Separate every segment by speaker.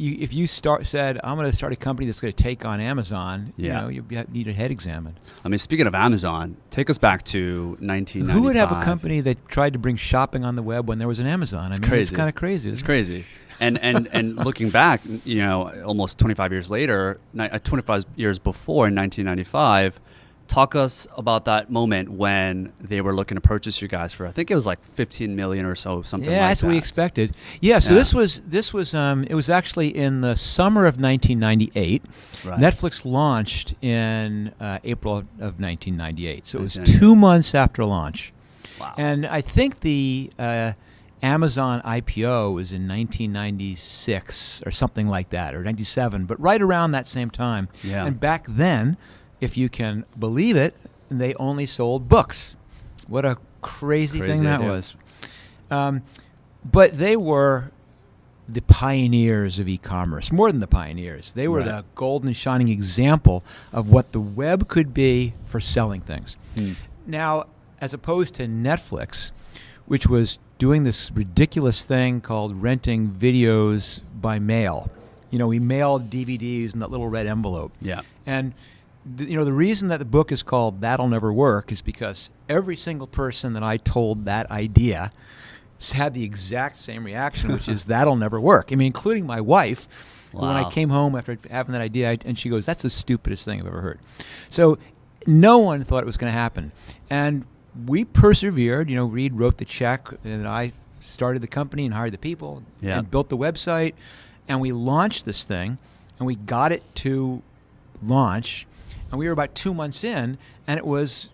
Speaker 1: if you said, I'm going to start a company that's going to take on Amazon, you need a head examined.
Speaker 2: I mean, speaking of Amazon, take us back to 1995.
Speaker 1: Who would have a company that tried to bring shopping on the web when there was an Amazon? It's kind of crazy.
Speaker 2: It's crazy. And looking back, almost 25 years later, 25 years before in 1995, talk us about that moment when they were looking to purchase you guys for, I think it was like 15 million or so, something like that.
Speaker 1: Yeah, that's what we expected. Yeah, so this was it was actually in the summer of 1998. Right. Netflix launched in April of 1998. So it was 2 months after launch.
Speaker 2: Wow.
Speaker 1: And I think the Amazon IPO was in 1996 or something like that, or 97, but right around that same time.
Speaker 2: Yeah.
Speaker 1: And back then, if you can believe it, they only sold books. What a crazy thing that was. But they were the pioneers of e-commerce, more than the pioneers. They were the golden shining example of what the web could be for selling things. Now, as opposed to Netflix, which was doing this ridiculous thing called renting videos by mail. We mailed DVDs in that little red envelope.
Speaker 2: Yeah.
Speaker 1: And the reason that the book is called That'll Never Work is because every single person that I told that idea had the exact same reaction, which is that'll never work. I mean, including my wife. Wow. When I came home after having that idea, and she goes, "That's the stupidest thing I've ever heard." So no one thought it was going to happen. And we persevered. Reed wrote the check, and I started the company and hired the people and built the website. And we launched this thing, and we got it to launch. And we were about 2 months in, and it was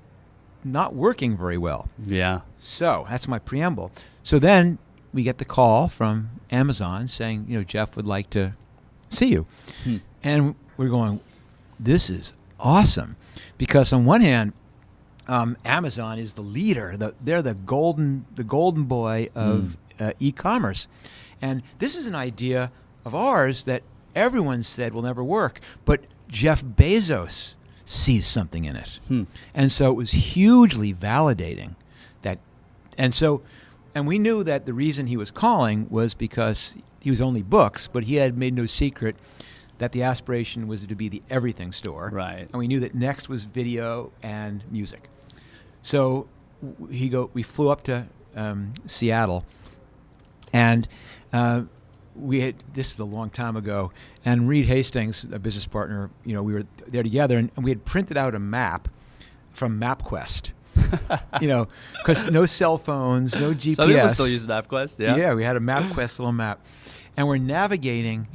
Speaker 1: not working very well.
Speaker 2: Yeah.
Speaker 1: So that's my preamble. So then we get the call from Amazon saying, Jeff would like to see you. And we're going, this is awesome. Because on one hand, Amazon is the leader. They're the golden boy of e-commerce. And this is an idea of ours that everyone said will never work. But Jeff Bezos sees something in it. And so it was hugely validating that. And we knew that the reason he was calling was because he was only books, but he had made no secret that the aspiration was to be the everything store.
Speaker 2: Right.
Speaker 1: And we knew that next was video and music. So we flew up to Seattle, and this is a long time ago, and Reed Hastings, a business partner, we were there together, and we had printed out a map from MapQuest, because no cell phones, no GPS.
Speaker 2: Some people still use MapQuest, yeah?
Speaker 1: Yeah, we had a MapQuest little map, and we're navigating,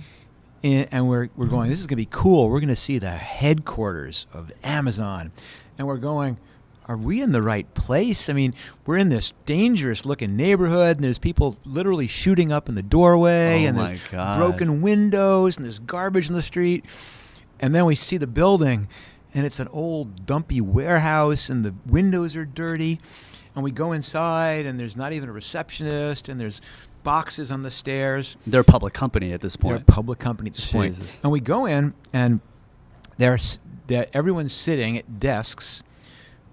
Speaker 1: and we're going, this is going to be cool. We're going to see the headquarters of Amazon, and we're going, are we in the right place? I mean, we're in this dangerous-looking neighborhood, and there's people literally shooting up in the doorway, and there's broken windows, and there's garbage in the street. And then we see the building, and it's an old, dumpy warehouse, and the windows are dirty. And we go inside, and there's not even a receptionist, and there's boxes on the stairs.
Speaker 2: They're a public company at this point.
Speaker 1: They're a public company at this point. And we go in, and everyone's sitting at desks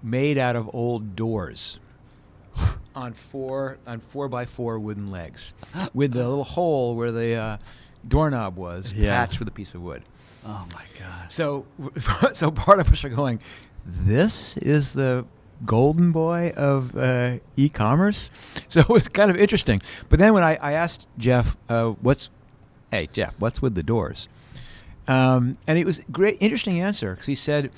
Speaker 1: made out of old doors on 4x4 wooden legs, with the little hole where the doorknob was patched with a piece of wood.
Speaker 2: Oh my God!
Speaker 1: So part of us are going, this is the golden boy of e-commerce. So it was kind of interesting. But then when I asked Jeff, what's with the doors? And it was a great, interesting answer, because he said,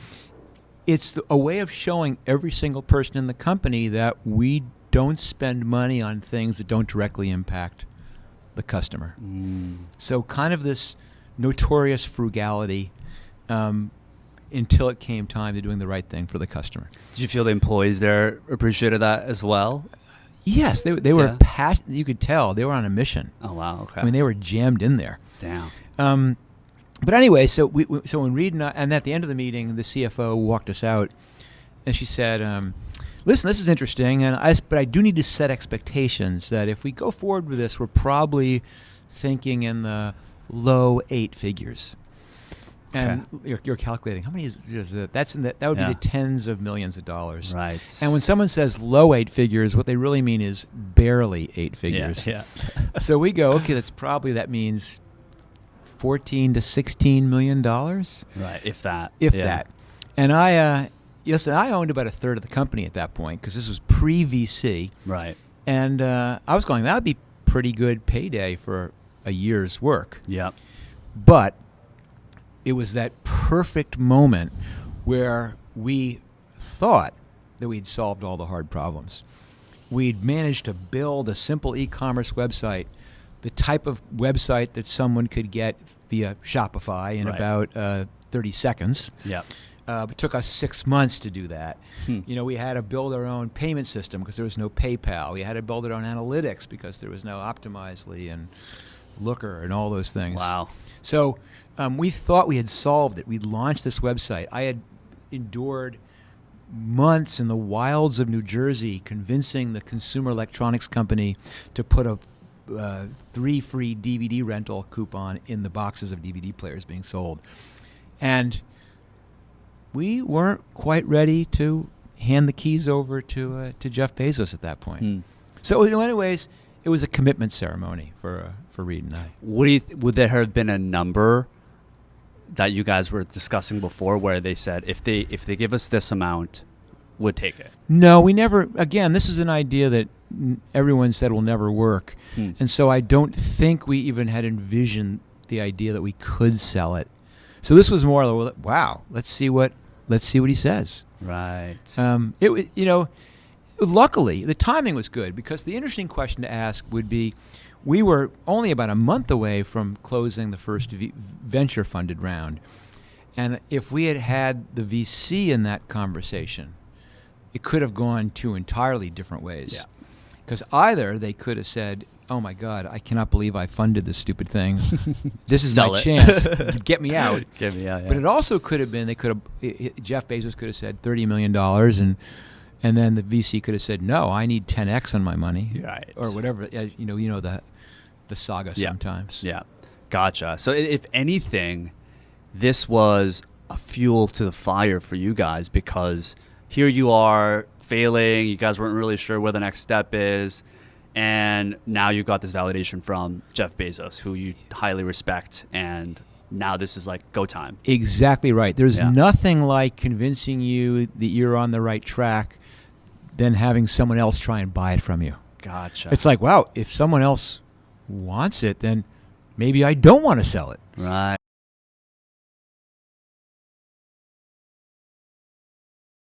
Speaker 1: it's a way of showing every single person in the company that we don't spend money on things that don't directly impact the customer. So kind of this notorious frugality until it came time to doing the right thing for the customer.
Speaker 2: Did you feel the employees there appreciated that as well?
Speaker 1: Yes, they were passionate. You could tell they were on a mission.
Speaker 2: Oh, wow. Okay.
Speaker 1: I mean, they were jammed in there.
Speaker 2: Damn.
Speaker 1: But anyway, so when Reed and at the end of the meeting, the CFO walked us out, and she said, "Listen, this is interesting, but I do need to set expectations that if we go forward with this, we're probably thinking in the low 8 figures." And you're calculating how many is that? That would be the tens of millions of dollars.
Speaker 2: Right.
Speaker 1: And when someone says low 8 figures, what they really mean is barely 8 figures.
Speaker 2: Yeah.
Speaker 1: So we go, okay, that means $14 to $16 million.
Speaker 2: Right, if that.
Speaker 1: If that. And I owned about a third of the company at that point because this was pre-VC.
Speaker 2: Right.
Speaker 1: And I was going, that would be pretty good payday for a year's work.
Speaker 2: Yep.
Speaker 1: But it was that perfect moment where we thought that we'd solved all the hard problems. We'd managed to build a simple e-commerce website, the type of website that someone could get via Shopify in about 30 seconds.
Speaker 2: Yep.
Speaker 1: It took us 6 months to do that. We had to build our own payment system because there was no PayPal. We had to build our own analytics because there was no Optimizely and Looker and all those things.
Speaker 2: Wow.
Speaker 1: So we thought we had solved it. We'd launched this website. I had endured months in the wilds of New Jersey convincing the consumer electronics company to put a 3 free DVD rental coupon in the boxes of DVD players being sold. And we weren't quite ready to hand the keys over to Jeff Bezos at that point. So in many ways, it was a commitment ceremony for Reed and I.
Speaker 2: Would there have been a number that you guys were discussing before where they said if they give us this amount, we'd take it?
Speaker 1: No, we never. Again, this is an idea that everyone said will never work, and so I don't think we even had envisioned the idea that we could sell it. So this was more like, wow, let's see what he says.
Speaker 2: Right.
Speaker 1: Luckily the timing was good because the interesting question to ask would be, we were only about a month away from closing the first venture funded round, and if we had had the VC in that conversation, it could have gone two entirely different ways.
Speaker 2: Yeah.
Speaker 1: Because either they could have said, oh my God, I cannot believe I funded this stupid thing. This is my chance. Get me out.
Speaker 2: Get me out, yeah.
Speaker 1: But it also could have been, Jeff Bezos could have said $30 million and then the VC could have said, no, I need 10x on my money.
Speaker 2: Right.
Speaker 1: Or whatever. The saga sometimes.
Speaker 2: Yeah. Gotcha. So if anything, this was a fuel to the fire for you guys because here you are failing. You guys weren't really sure where the next step is. And now you've got this validation from Jeff Bezos, who you highly respect. And now this is like go time.
Speaker 1: Exactly right. There's nothing like convincing you that you're on the right track than having someone else try and buy it from you.
Speaker 2: Gotcha.
Speaker 1: It's like, wow, if someone else wants it, then maybe I don't want to sell it.
Speaker 2: Right.